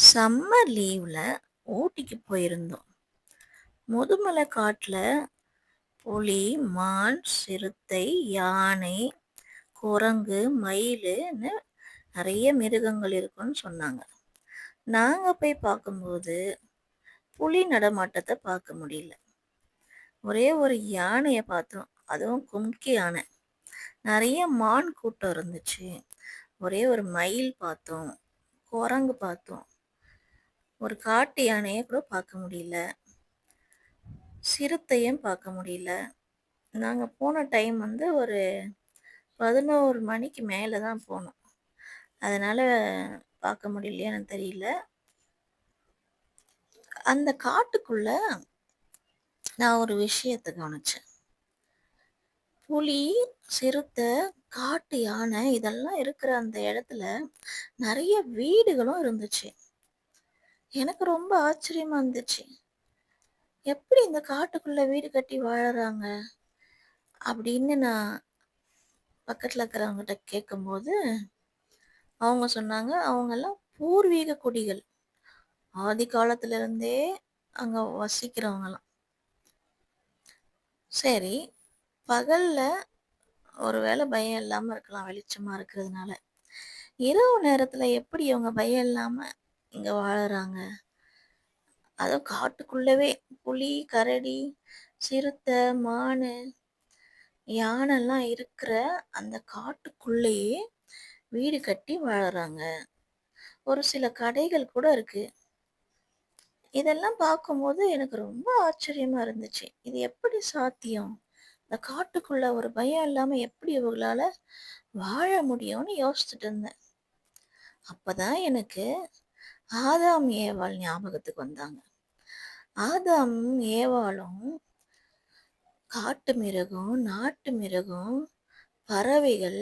Summer லீவ்ல ஊட்டிக்கு போயிருந்தோம். முதுமலை காட்டுல புலி, மான், சிறுத்தை, யானை, குரங்கு, மயிலுன்னு நிறைய மிருகங்கள் இருக்குன்னு சொன்னாங்க. நாங்க போய் பார்க்கும்போது புலி நடமாட்டத்தை பார்க்க முடியல. ஒரே ஒரு யானையை பார்த்தோம், அதுவும் கும்கி யானை. நிறைய மான் கூட்டம் இருந்துச்சு. ஒரே ஒரு மயில் பார்த்தோம், குரங்கு பார்த்தோம். ஒரு காட்டு யானையை கூட பார்க்க முடியல, சிறுத்தையும் பார்க்க முடியல. நாங்கள் போன டைம் ஒரு 11 மணிக்கு மேலே தான் போனோம். அதனால் பார்க்க முடியலையான்னு தெரியல. அந்த காட்டுக்குள்ள நான் ஒரு விஷயத்தை கவனிச்சேன். புலி, சிறுத்தை, காட்டு யானை இதெல்லாம் இருக்கிற அந்த இடத்துல நிறைய வீடுகளும் இருந்துச்சு. எனக்கு ரொம்ப ஆச்சரியமா இருந்துச்சு. எப்படி இந்த காட்டுக்குள்ள வீடு கட்டி வாழறாங்க அப்படின்னு நான் பக்கத்தில் இருக்கிறவங்ககிட்ட கேட்கும்போது அவங்க சொன்னாங்க, அவங்கெல்லாம் பூர்வீக குடிகள், ஆதி காலத்துல இருந்தே அங்க வசிக்கிறவங்கலாம். சரி, பகல்ல ஒருவேளை பயம் இல்லாம இருக்கலாம், வெளிச்சமா இருக்கிறதுனால. இரவு நேரத்துல எப்படி அவங்க பயம் இல்லாம இங்க வாழறாங்க? அதுவும் காட்டுக்குள்ளவே புலி, கரடி, சிறுத்தை, மானு, யானைலாம் இருக்கிற அந்த காட்டுக்குள்ளேயே வீடு கட்டி வாழறாங்க. ஒரு சில கடைகள் கூட இருக்கு. இதெல்லாம் பார்க்கும்போது எனக்கு ரொம்ப ஆச்சரியமா இருந்துச்சு. இது எப்படி சாத்தியம்? இந்த காட்டுக்குள்ள ஒரு பயம் இல்லாம எப்படி இவங்களால வாழ முடியும்னு யோசிச்சுட்டு இருந்தேன். அப்பதான் எனக்கு ஆதாம் ஏவாள் ஞாபகத்துக்கு வந்தாங்க. ஆதாமும் ஏவாளும் காட்டு மிருகம், நாட்டு மிருகம், பறவைகள்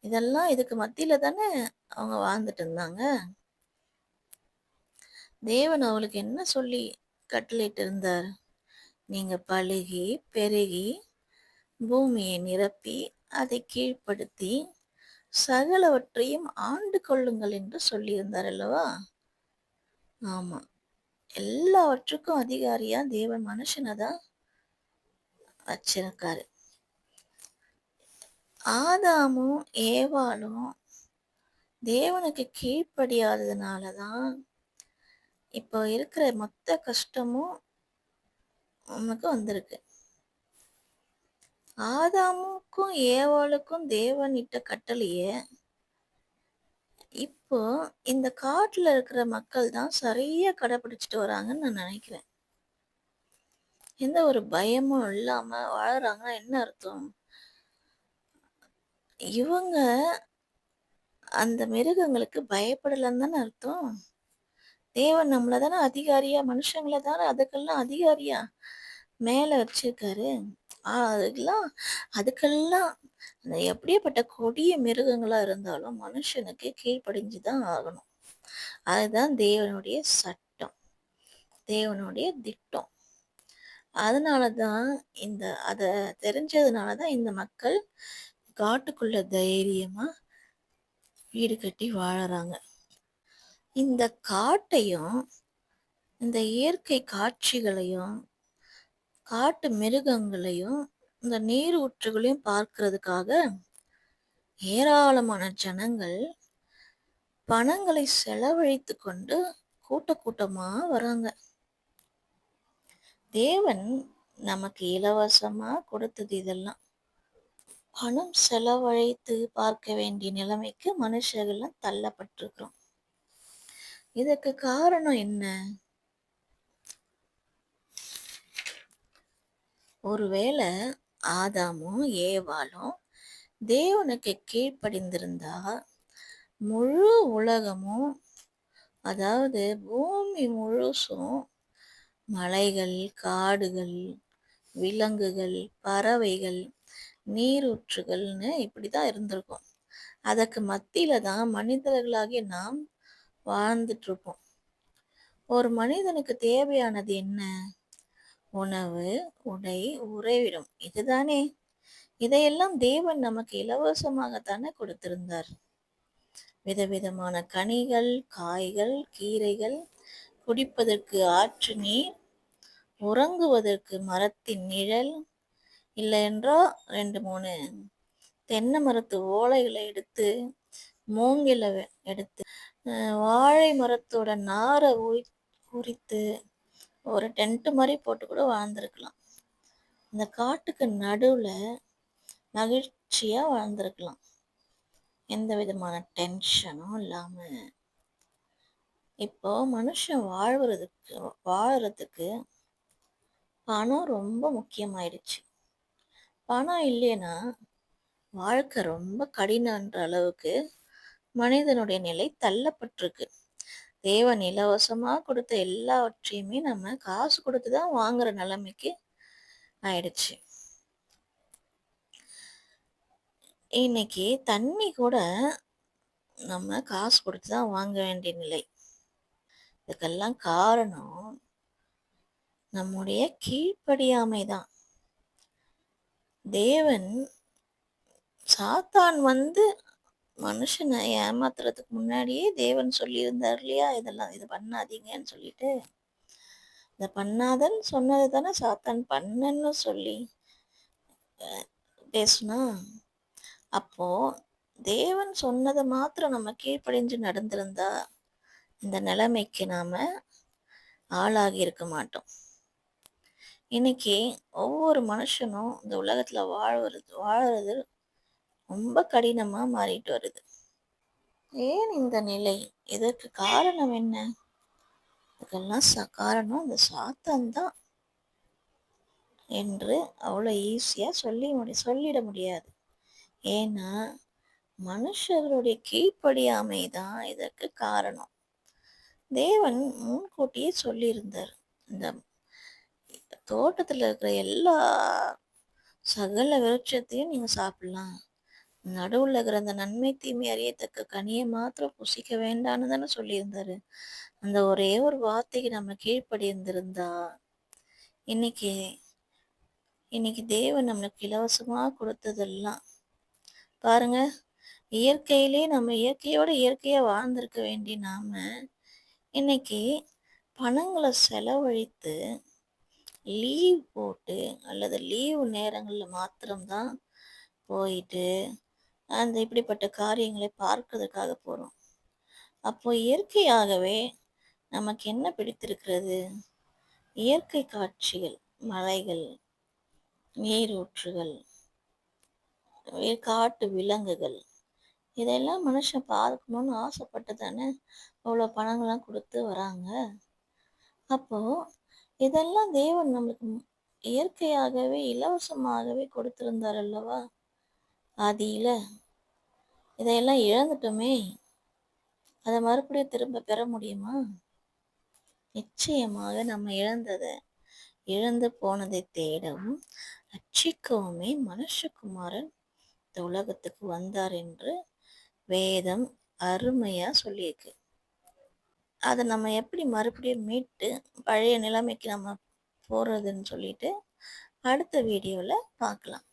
இதெல்லாம் இதுக்கு மத்தியில தானே அவங்க வாழ்ந்துட்டு இருந்தாங்க. தேவன் அவளுக்கு என்ன சொல்லி கட்டளையிட்டு இருந்தார்? நீங்க பலுகி பெருகி பூமியை நிரப்பி அதை கீழ்ப்படுத்தி சகலவற்றையும் ஆண்டு கொள்ளுங்கள் என்று சொல்லியிருந்தார் அல்லவா? ஆமா, எல்லாவற்றுக்கும் அதிகாரியா தேவன் மனுஷனை தான் வச்சிருக்காரு. ஆதாமும் ஏவாளும் தேவனுக்கு கீழ்ப்படியாததுனாலதான் இப்போ இருக்கிற மொத்த கஷ்டமும் உனக்கு வந்திருக்கு. ஆதாமுக்கும் ஏவாளுக்கும் தேவன் இட்ட கட்டளைய இப்போ இந்த காட்டுல இருக்கிற மக்கள் தான் சரியா கடைபிடிச்சிட்டு வராங்கன்னு நான் நினைக்கிறேன். எந்த ஒரு பயமும் இல்லாம வாழறாங்கன்னா என்ன அர்த்தம்? இவங்க அந்த மிருகங்களுக்கு பயப்படலன்னு தானே அர்த்தம். தேவன் நம்மள தானே அதிகாரியா, மனுஷங்களை தானே அதுக்கெல்லாம் அதிகாரியா மேல வச்சிருக்காரு. அதுக்கெல்லாம் எப்படியாப்பட்ட கொடிய மிருகங்களா இருந்தாலும் மனுஷனுக்கு கீழ்ப்படிஞ்சுதான் ஆகணும். அதுதான் தேவனுடைய சட்டம், தேவனுடைய திட்டம். அதனாலதான் அத தெரிஞ்சதுனாலதான் இந்த மக்கள் காட்டுக்குள்ள தைரியமா வீடு கட்டி வாழறாங்க. இந்த காட்டையும் இந்த இயற்கை காட்சிகளையும் காட்டு மிருகங்களையும் இந்த நீர் ஊற்றுகளையும் பார்க்கிறதுக்காக ஏராளமான ஜனங்கள் பணங்களை செலவழித்து கொண்டு கூட்டமா வராங்க. தேவன் நமக்கு இலவசமா கொடுத்தது இதெல்லாம். பணம் செலவழித்து பார்க்க வேண்டிய நிலைமைக்கு மனுஷர்கள்லாம் தள்ளப்பட்டிருக்கிறோம். இதற்கு காரணம் என்ன? ஒருவேளை ஆதாமும் ஏவாளும் தேவனுக்கு கீழ்ப்படிந்திருந்தா முழு உலகமும், அதாவது பூமி முழுசும் மலைகள், காடுகள், விலங்குகள், பறவைகள், நீரூற்றுகள்னு இப்படிதான் இருந்திருக்கும். அதற்கு மத்தியில தான் மனிதர்களாகிய நாம் வாழ்ந்துட்டு இருப்போம். ஒரு மனிதனுக்கு தேவையானது என்ன? உணவு, உடை, உறைவிடம், இதுதானே. இதையெல்லாம் தேவன் நமக்கு இலவசமாகத்தானே கொடுத்திருந்தார். விதவிதமான கனிகள், காய்கள், கீரைகள், குடிப்பதற்கு ஆற்று நீர், உறங்குவதற்கு மரத்தின் நிழல், இல்லை என்றால் 2, 3 தென்னை மரத்து ஓலைகளை எடுத்து, மூங்கில எடுத்து, வாழை மரத்தோட நாரை உரித்து ஒரு டென்ட் மாதிரி போட்டு கூட வாழ்ந்திருக்கலாம். இந்த காட்டுக்கு நடுவில் மகிழ்ச்சியாக வாழ்ந்திருக்கலாம், எந்த விதமான டென்ஷனும் இல்லாமல். இப்போ மனுஷன் வாழறதுக்கு பணம் ரொம்ப முக்கியமாயிடுச்சு. பணம் இல்லைன்னா வாழ்க்கை ரொம்ப கடினன்ற அளவுக்கு மனிதனுடைய நிலை தள்ளப்பட்டிருக்கு. தேவன் இலவசமா கொடுத்த எல்லாவற்றையுமே நம்ம காசு கொடுத்து தான் வாங்குற நிலைமைக்கு ஆயிடுச்சு. இன்னைக்கு தண்ணி கூட நம்ம காசு கொடுத்து தான் வாங்க வேண்டிய நிலை. இதுக்கெல்லாம் காரணம் நம்முடைய கீழ்ப்படியாமை தான். சாத்தான் மனுஷனை ஏமாத்துறதுக்கு முன்னாடியே தேவன் சொல்லியிருந்தார் இல்லையா, இது பண்ணாதீங்கன்னு சொல்லிட்டு. இதை பண்ணாதன்னு சொன்னது தானே சாத்தான் பண்ணன்னு சொல்லி பேசுனா. அப்போ தேவன் சொன்னதை மாத்திரம் நம்ம கீழ்ப்படிஞ்சு நடந்திருந்தா இந்த நிலைமைக்கு நாம ஆளாகி இருக்க மாட்டோம். இன்னைக்கு ஒவ்வொரு மனுஷனும் இந்த உலகத்துல வாழறது ரொம்ப கடினமா மாறிட்டு வருது. ஏன் இந்த நிலை? இதற்கு காரணம் என்ன? இதுக்கெல்லாம் காரணம் இந்த சாத்தான் தான் என்று அவ்வளோ ஈஸியா சொல்லிட முடியாது. ஏன்னா மனுஷர்களுடைய கீழ்ப்படியாமை தான் இதற்கு காரணம். தேவன் முன்கூட்டியே சொல்லியிருந்தார், இந்த தோட்டத்துல இருக்கிற எல்லா சகல விருட்சத்தையும் நீங்க சாப்பிடலாம், நடுவுல இருக்கிற அந்த நன்மை தீமை அறியத்தக்க கனியை மாத்திரம் புசிக்க வேண்டான்னு தானே சொல்லியிருந்தாரு. அந்த ஒரே ஒரு வார்த்தைக்கு நம்ம கீழ்ப்படி இருந்திருந்தா இன்னைக்கு தேவன் நம்மளுக்கு இலவசமா கொடுத்ததெல்லாம் பாருங்க. இயற்கையிலே நம்ம இயற்கையோட இயற்கையா வாழ்ந்திருக்க வேண்டிய நாம இன்னைக்கு பணங்களை செலவழித்து லீவ் போட்டு அல்லது லீவு நேரங்களில் மாத்திரம்தான் போயிட்டு அந்த இப்படிப்பட்ட காரியங்களை பார்க்கறதுக்காக போகிறோம். அப்போ இயற்கையாகவே நமக்கு என்ன பிடித்திருக்கிறது? இயற்கை காட்சிகள், மலைகள், நீரூற்றுகள், காட்டு விலங்குகள், இதெல்லாம் மனுஷன் பார்க்கணும்னு ஆசைப்பட்டு தானே அவ்வளோ பணங்கள்லாம் கொடுத்து வராங்க. அப்போ இதெல்லாம் தேவன் நம்மளுக்கு இயற்கையாகவே இலவசமாகவே கொடுத்திருந்தார் அல்லவா ஆதியில. இதையெல்லாம் இழந்துட்டோமே, அதை மறுபடியும் திரும்ப பெற முடியுமா? நிச்சயமாக நம்ம இழந்து போனதை தேடவும் ரட்சிக்கவுமே மனுஷகுமாரன் இந்த உலகத்துக்கு வந்தார் என்று வேதம் அருமையா சொல்லியிருக்கு. அதை நம்ம எப்படி மறுபடியும் மீட்டு பழைய நிலைமைக்கு நம்ம போறதுன்னு சொல்லிட்டு அடுத்த வீடியோவில் பார்க்கலாம்.